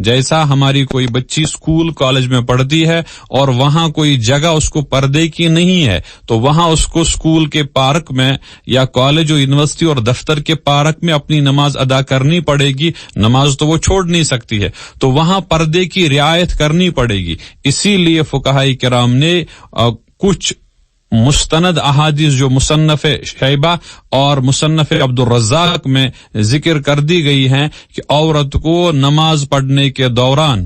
جیسا ہماری کوئی بچی اسکول کالج میں پڑھتی ہے اور وہاں کوئی جگہ اس کو پردے کی نہیں ہے تو وہاں اس کو اسکول کے پارک میں یا کالج اور یونیورسٹی اور دفتر کے پارک میں اپنی نماز ادا کرنی پڑے گی، نماز تو وہ چھوڑ نہیں سکتی ہے، تو وہاں پردے کی رعایت کرنی پڑے گی۔ اسی لیے فقہاء کرام نے کچھ مستند احادیث جو مصنف شیبہ اور مصنف عبد الرزاق میں ذکر کر دی گئی ہیں کہ عورت کو نماز پڑھنے کے دوران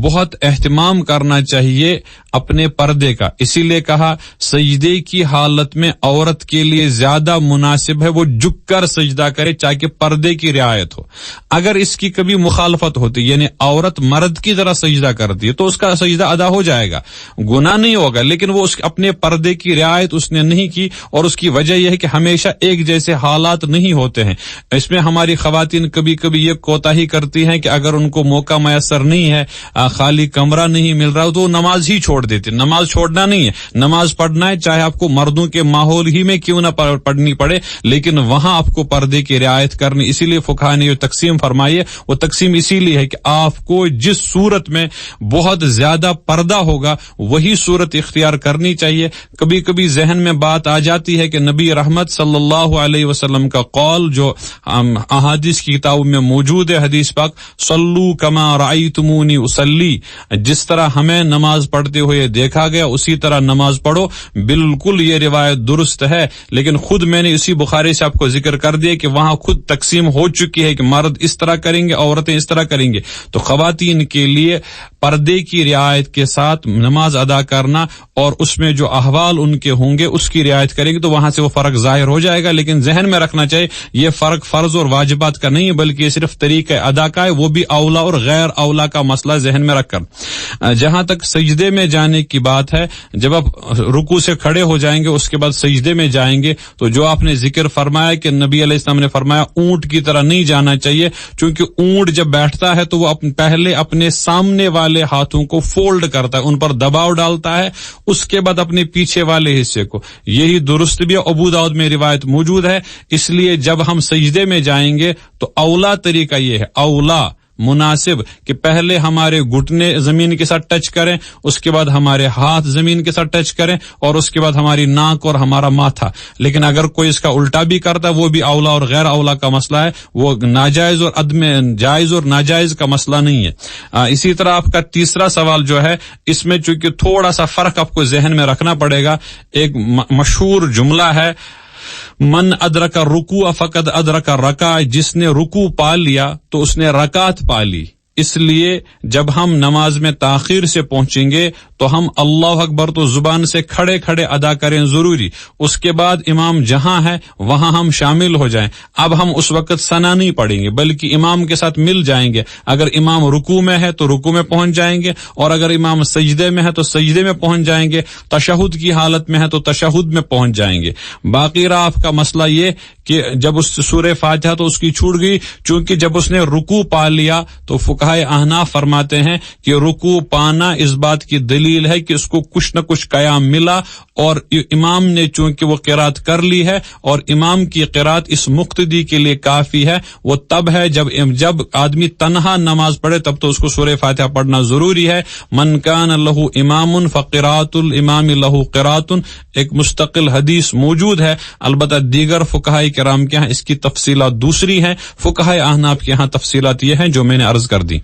بہت اہتمام کرنا چاہیے اپنے پردے کا، اسی لیے کہا سجدے کی حالت میں عورت کے لیے زیادہ مناسب ہے وہ جھک کر سجدہ کرے تاکہ پردے کی رعایت ہو۔ اگر اس کی کبھی مخالفت ہوتی یعنی عورت مرد کی طرح سجدہ کرتی ہے تو اس کا سجدہ ادا ہو جائے گا، گناہ نہیں ہوگا، لیکن وہ اپنے پردے کی رعایت اس نے نہیں کی، اور اس کی وجہ یہ ہے کہ ہمیشہ ایک جیسے حالات نہیں ہوتے ہیں۔ اس میں ہماری خواتین کبھی کبھی یہ کوتاہی کرتی ہیں کہ اگر ان کو موقع میسر نہیں ہے، خالی کمرہ نہیں مل رہا تو نماز ہی چھوڑ دیتے۔ نماز چھوڑنا نہیں ہے، نماز پڑھنا ہے، چاہے آپ کو مردوں کے ماحول ہی میں کیوں نہ پڑھنی پڑے، لیکن وہاں آپ کو پردے کی رعایت کرنی۔ اسی لیے فقہاء نے جو تقسیم فرمائی ہے وہ تقسیم اسی لیے ہے کہ آپ کو جس صورت میں بہت زیادہ پردہ ہوگا وہی صورت اختیار کرنی چاہیے۔ کبھی کبھی ذہن میں بات آ جاتی ہے کہ نبی رحمت صلی اللہ علیہ وسلم کا قول جو احادیث کی کتابوں میں موجود ہے، حدیث پاک صلو کما رأیتمونی اصلی، جس طرح ہمیں نماز پڑھتے ہوئے دیکھا گیا اسی طرح نماز پڑھو، بالکل یہ روایت درست ہے، لیکن خود میں نے اسی بخاری سے آپ کو ذکر کر دیا کہ وہاں خود تقسیم ہو چکی ہے کہ مرد اس طرح کریں گے، عورتیں اس طرح کریں گے۔ تو خواتین کے لیے پردے کی رعایت کے ساتھ نماز ادا کرنا اور اس میں جو احوال ان کے ہوں گے اس کی رعایت کریں گے تو وہاں سے وہ فرق ظاہر ہو جائے گا، لیکن ذہن میں رکھنا چاہیے یہ فرق فرض اور واجبات کا نہیں ہے بلکہ یہ صرف طریقہ ادا کا ہے، وہ بھی اولا اور غیر اولا کا مسئلہ ذہن میں رکھ کر۔ جہاں تک سجدے میں جانے کی بات ہے، جب آپ رکوع سے کھڑے ہو جائیں گے اس کے بعد سجدے میں جائیں گے تو جو آپ نے ذکر فرمایا کہ نبی علیہ السلام نے فرمایا اونٹ کی طرح نہیں جانا چاہیے، چونکہ اونٹ جب بیٹھتا ہے تو وہ پہلے اپنے سامنے والے ہاتھوں کو فولڈ کرتا ہے، ان پر دباؤ ڈالتا ہے، اس کے بعد اپنے پیچھے والے حصے کو، یہی درست بھی ابو داؤد میں روایت موجود ہے۔ اس لیے جب ہم سجدے میں جائیں گے تو اولا طریقہ یہ ہے، اولا مناسب کہ پہلے ہمارے گھٹنے زمین کے ساتھ ٹچ کریں، اس کے بعد ہمارے ہاتھ زمین کے ساتھ ٹچ کریں، اور اس کے بعد ہماری ناک اور ہمارا ماتھا۔ لیکن اگر کوئی اس کا الٹا بھی کرتا ہے وہ بھی اولا اور غیر اولا کا مسئلہ ہے، وہ ناجائز اور عدم جائز اور ناجائز کا مسئلہ نہیں ہے۔ اسی طرح آپ کا تیسرا سوال جو ہے اس میں چونکہ تھوڑا سا فرق آپ کو ذہن میں رکھنا پڑے گا، ایک مشہور جملہ ہے من ادرک الرکوع فقد ادرک الرکعہ، جس نے رکوع پا لیا تو اس نے رکعت پا لی۔ اس لیے جب ہم نماز میں تاخیر سے پہنچیں گے تو ہم اللہ اکبر تو زبان سے کھڑے کھڑے ادا کریں ضروری، اس کے بعد امام جہاں ہے وہاں ہم شامل ہو جائیں۔ اب ہم اس وقت ثنا نہیں پڑھیں گے بلکہ امام کے ساتھ مل جائیں گے، اگر امام رکوع میں ہے تو رکوع میں پہنچ جائیں گے، اور اگر امام سجدے میں ہے تو سجدے میں پہنچ جائیں گے، تشہد کی حالت میں ہے تو تشہد میں پہنچ جائیں گے۔ باقی رہا آپ کا مسئلہ یہ کہ جب اس سورہ فاتحہ تو اس کی چھوٹ گئی، چونکہ جب اس نے رکوع پا لیا تو فقہاء احناف فرماتے ہیں کہ رکوع پانا اس بات کی دلیل ہے کہ اس کو کچھ نہ کچھ قیام ملا، اور امام نے چونکہ وہ قرات کر لی ہے اور امام کی قرات اس مقتدی کے لیے کافی ہے، وہ تب ہے جب آدمی تنہا نماز پڑھے تب تو اس کو سورہ فاتحہ پڑھنا ضروری ہے۔ من کان لہ امام فقرات الامام لہ قرات، ایک مستقل حدیث موجود ہے، البتہ دیگر فقہاء کرام کے ہاں اس کی تفصیلات دوسری ہیں، فقہاء احناف کے ہاں تفصیلات یہ ہیں جو میں نے عرض کر دی۔